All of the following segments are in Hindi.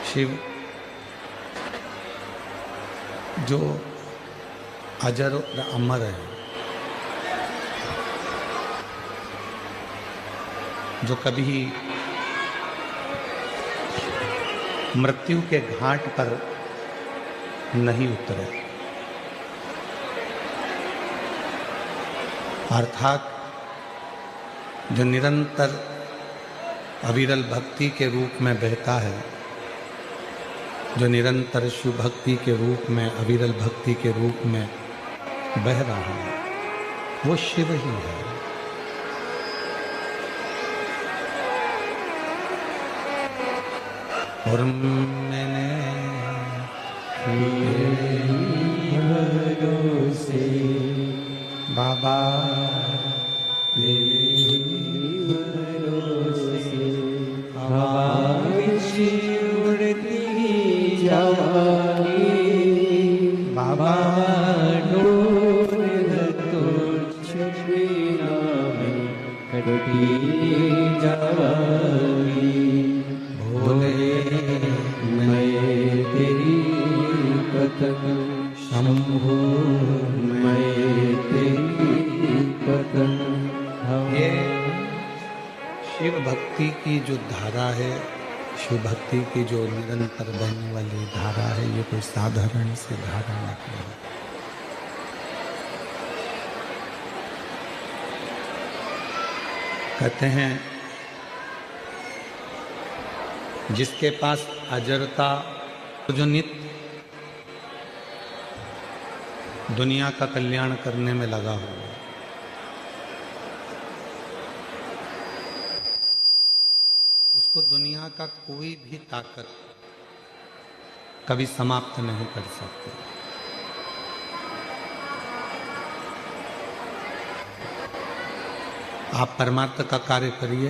शिव जो अजर और अमर है, जो कभी मृत्यु के घाट पर नहीं उतरे, अर्थात जो निरंतर अविरल भक्ति के रूप में बहता है, जो निरंतर शिव भक्ति के रूप में, अविरल भक्ति के रूप में बह रहा है, वो शिव ही है। और मैंने भरोसे बाबा भरोसे उड़ती जाएगी बाबा डोर तो छुपना में कटी जाएगी। भोले मैं तेरी पतंग, शंभो मैं तेरी पतंग। ये शिव भक्ति की जो धारा है, शिव भक्ति की जो निरंतर बहने वाली धारा है, ये कोई साधारण सी धारा नहीं है। कहते हैं जिसके पास अजरता, जो नित्य दुनिया का कल्याण करने में लगा हुआ, उसको दुनिया का कोई भी ताकत कभी समाप्त नहीं कर सकती। आप परमार्थ का कार्य करिए,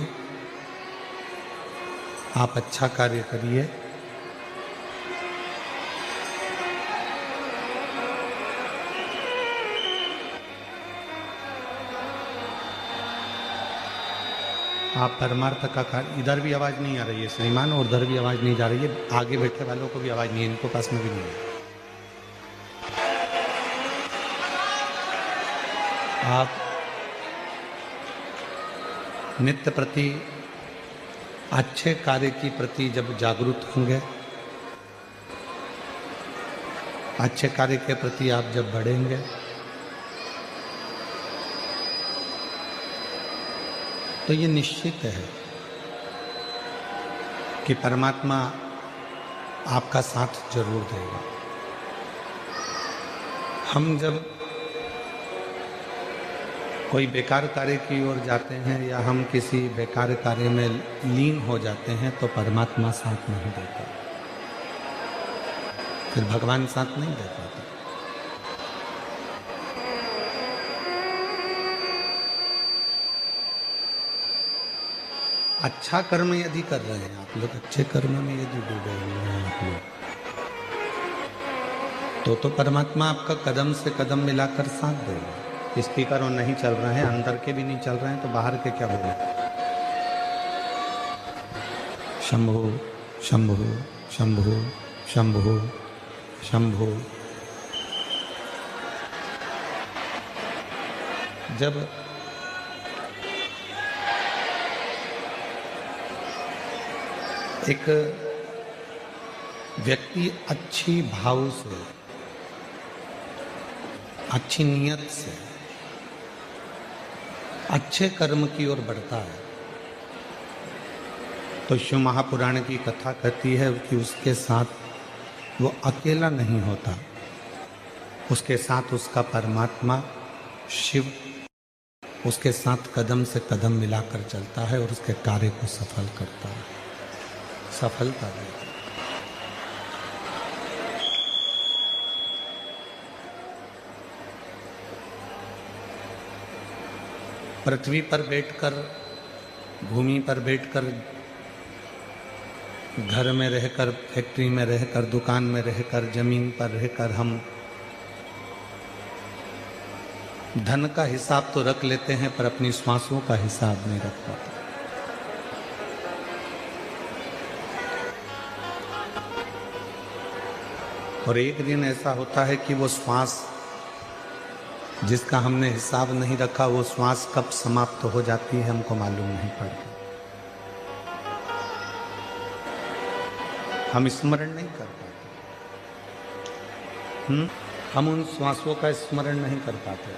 आप अच्छा कार्य करिए, आप परमार्थ का कार्य। इधर भी आवाज नहीं आ रही है श्रीमान, और उधर भी आवाज नहीं जा रही है, आगे बैठे वालों को भी आवाज नहीं है, इनको पास में भी नहीं है। आप नित्य प्रति, अच्छे कार्य की प्रति जब जागरूक होंगे, अच्छे कार्य के प्रति आप जब बढ़ेंगे, तो ये निश्चित है कि परमात्मा आपका साथ जरूर देगा। हम जब कोई बेकार कार्य की ओर जाते हैं या हम किसी बेकार कार्य में लीन हो जाते हैं, तो परमात्मा साथ नहीं देता, फिर भगवान साथ नहीं दे पाते। अच्छा कर्म यदि कर रहे हैं आप लोग, अच्छे कर्म में यदि डूबे हुए हैं आप लोग, तो परमात्मा आपका कदम से कदम मिलाकर साथ देगा। स्पीकर और नहीं चल रहे हैं, अंदर के भी नहीं चल रहे हैं, तो बाहर के क्या बोले। शंभो शंभो शंभो शंभो शंभो। जब एक व्यक्ति अच्छी भाव से, अच्छी नीयत से अच्छे कर्म की ओर बढ़ता है, तो शिव महापुराण की कथा कहती है कि उसके साथ वो अकेला नहीं होता, उसके साथ उसका परमात्मा शिव उसके साथ कदम से कदम मिलाकर चलता है और उसके कार्य को सफल करता है, सफलता देता है। पृथ्वी पर बैठकर, भूमि पर बैठकर, घर में रहकर, फैक्ट्री में रहकर, दुकान में रहकर, जमीन पर रहकर हम धन का हिसाब तो रख लेते हैं, पर अपनी श्वासों का हिसाब नहीं रख पाते। और एक दिन ऐसा होता है कि वो श्वास जिसका हमने हिसाब नहीं रखा, वो श्वास कब समाप्त हो जाती है हमको मालूम नहीं पड़ता। हम स्मरण नहीं कर पाते। हम उन श्वासों का स्मरण नहीं कर पाते।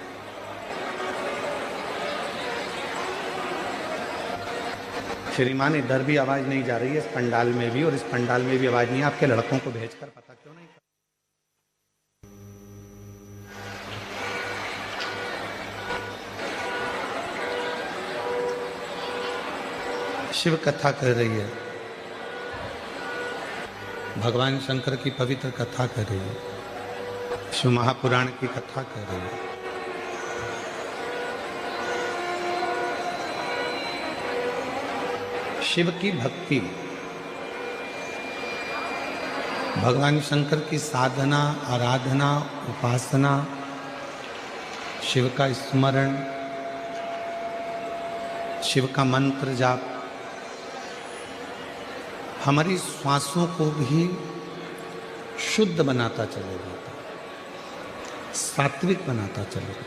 श्रीमान, इधर भी आवाज नहीं जा रही है, इस पंडाल में भी, और इस पंडाल में भी आवाज नहीं है। आपके लड़कों को भेजकर पता क्यों नहीं? शिव कथा कर रही है, भगवान शंकर की पवित्र कथा कर रही है, शिव महापुराण की कथा कर रही है। शिव की भक्ति, भगवान शंकर की साधना, आराधना, उपासना, शिव का स्मरण, शिव का मंत्र जाप हमारी श्वासों को भी शुद्ध बनाता चलेगा, सात्विक बनाता चलेगा।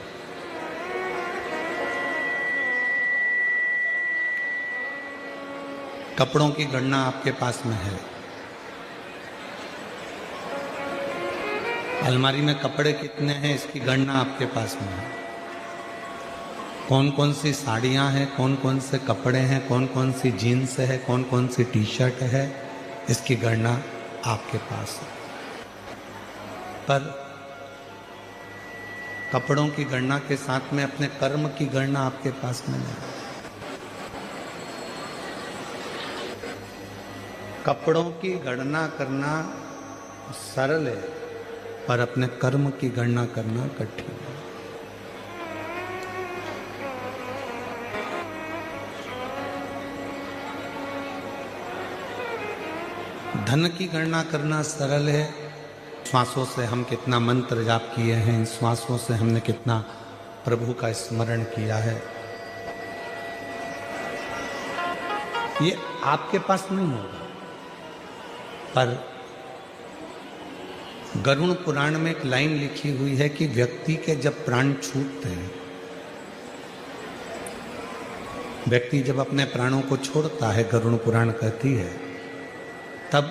कपड़ों की गणना आपके पास में है। अलमारी में कपड़े कितने हैं इसकी गणना आपके पास में है। कौन कौन सी साड़ियां हैं, कौन कौन से कपड़े हैं, कौन कौन सी जीन्स है, कौन कौन सी टी शर्ट है, इसकी गणना आपके पास है। पर कपड़ों की गणना के साथ में अपने कर्म की गणना आपके पास में नहीं। कपड़ों की गणना करना सरल है, पर अपने कर्म की गणना करना कठिन है। धन की गणना करना सरल है। श्वासों से हम कितना मंत्र जाप किए हैं, श्वासों से हमने कितना प्रभु का स्मरण किया है, ये आपके पास नहीं होगा। पर गरुड़ पुराण में एक लाइन लिखी हुई है कि व्यक्ति के जब प्राण छूटते हैं, व्यक्ति जब अपने प्राणों को छोड़ता है, गरुड़ पुराण कहती है, तब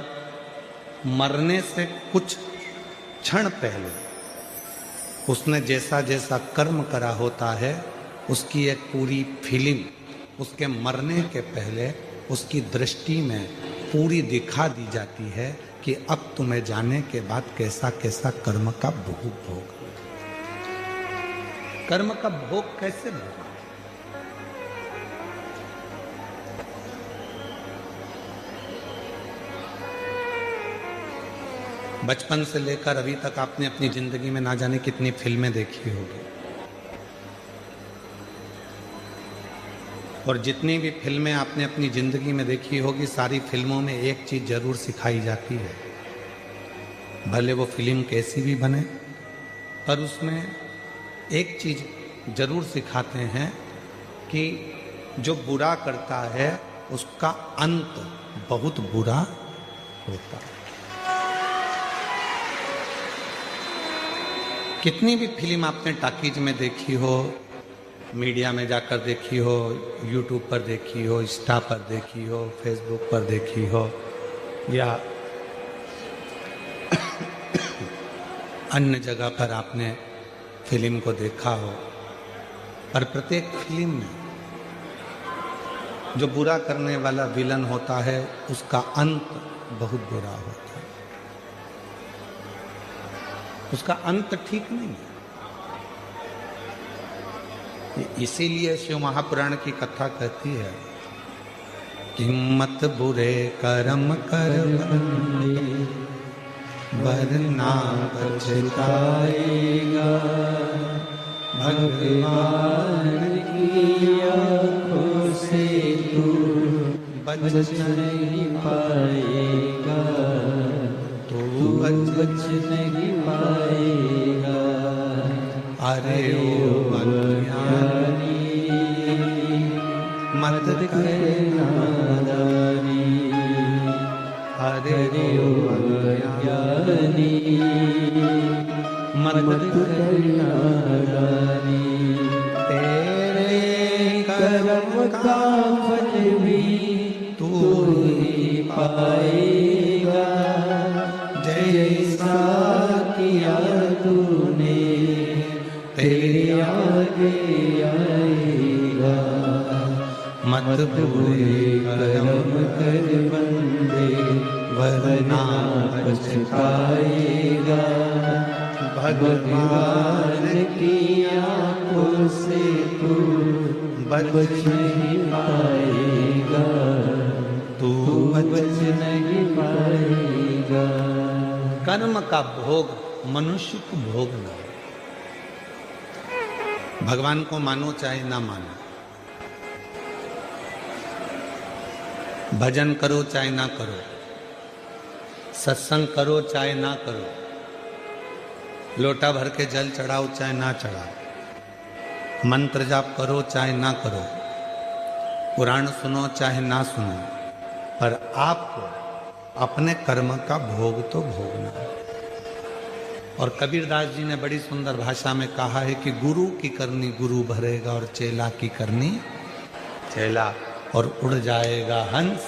मरने से कुछ क्षण पहले उसने जैसा जैसा कर्म करा होता है, उसकी एक पूरी फिल्म उसके मरने के पहले उसकी दृष्टि में पूरी दिखा दी जाती है कि अब तुम्हें जाने के बाद कैसा कैसा कर्म का भोग होगा। कर्म का भोग कैसे होगा? बचपन से लेकर अभी तक आपने अपनी जिंदगी में ना जाने कितनी फिल्में देखी होगी, और जितनी भी फिल्में आपने अपनी जिंदगी में देखी होगी, सारी फिल्मों में एक चीज जरूर सिखाई जाती है, भले वो फिल्म कैसी भी बने, पर उसमें एक चीज जरूर सिखाते हैं कि जो बुरा करता है उसका अंत बहुत बुरा होता है। कितनी भी फिल्म आपने टॉकीज में देखी हो, मीडिया में जाकर देखी हो, यूट्यूब पर देखी हो, इंस्टा पर देखी हो, फेसबुक पर देखी हो, या अन्य जगह पर आपने फिल्म को देखा हो, पर प्रत्येक फिल्म में जो बुरा करने वाला विलन होता है उसका अंत बहुत बुरा होता है, उसका अंत ठीक नहीं है। इसीलिए शिव महापुराण की कथा कहती है कि मत बुरे कर्म कर वरना पछताएगा, भगवान की आँखों से तू बच नहीं पाएगा, तू बच नहीं पाएगा। अरे ओ अज्ञानी मत कर नादानी, अरे अज्ञानी मत करना दानी। तेरे कर्म का फल भी तू ही पाएगा, जैसा किया तूने तेरे आगे आएगा। मत बुरे कर्म कर बंदे वरना पछताएगा। भगवान की आंखों से तू बच नहीं पाएगा, तू बच नहीं पाएगा। कर्म का भोग मनुष्य को भोगना। भगवान को मानो चाहे ना मानो, भजन करो चाहे ना करो, सत्संग करो चाहे ना करो, लोटा भर के जल चढ़ाओ चाहे ना चढ़ाओ, मंत्र जाप करो चाहे ना करो, पुराण सुनो चाहे ना सुनो, पर आपको अपने कर्म का भोग तो भोगना है। और कबीरदास जी ने बड़ी सुंदर भाषा में कहा है कि गुरु की करनी गुरु भरेगा और चेला की करनी चेला, और उड़ जाएगा हंस।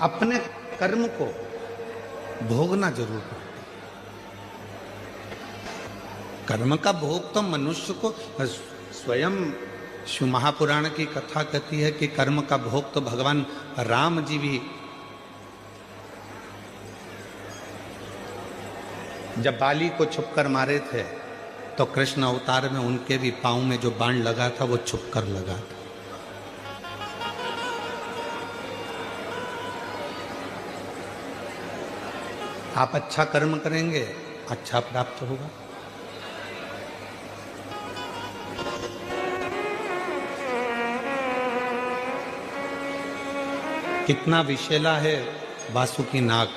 अपने कर्म को भोगना जरूर है। कर्म का भोग तो मनुष्य को स्वयं शिव महापुराण की कथा कहती है कि कर्म का भोग तो भगवान राम जी भी, जब बाली को छुपकर मारे थे तो कृष्ण अवतार में उनके भी पांव में जो बाण लगा था वो छुपकर लगा था। आप अच्छा कर्म करेंगे, अच्छा प्राप्त होगा। कितना विशेला है वासुकी नाग,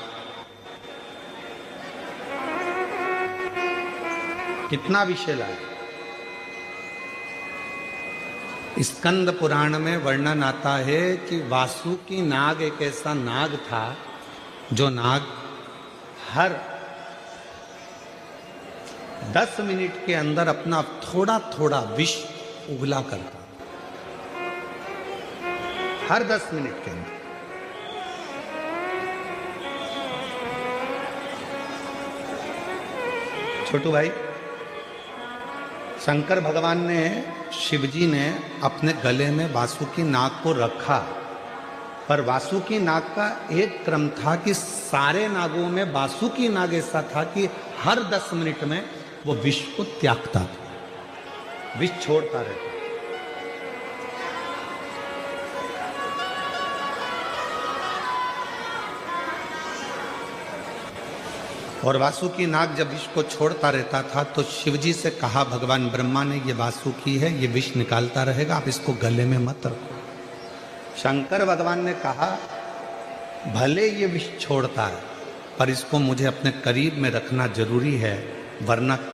कितना विशेला है। स्कंद पुराण में वर्णन आता है कि वासुकी नाग एक ऐसा नाग था जो नाग हर 10 मिनट के अंदर अपना थोड़ा थोड़ा विष उगला करता, हर 10 मिनट के अंदर। छोटू भाई, शंकर भगवान ने, शिवजी ने अपने गले में वासुकी नाग को रखा, पर वासुकी नाग का एक क्रम था कि सारे नागों में वासुकी नाग ऐसा था कि हर 10 मिनट में वो विष को त्यागता था, विष छोड़ता रहता। और वासुकी नाग जब विष को छोड़ता रहता था तो शिवजी से कहा भगवान ब्रह्मा ने, ये वासुकी है, ये विष निकालता रहेगा, आप इसको गले में मत रखो। शंकर भगवान ने कहा भले ये विष छोड़ता है पर इसको मुझे अपने करीब में रखना जरूरी है, वरना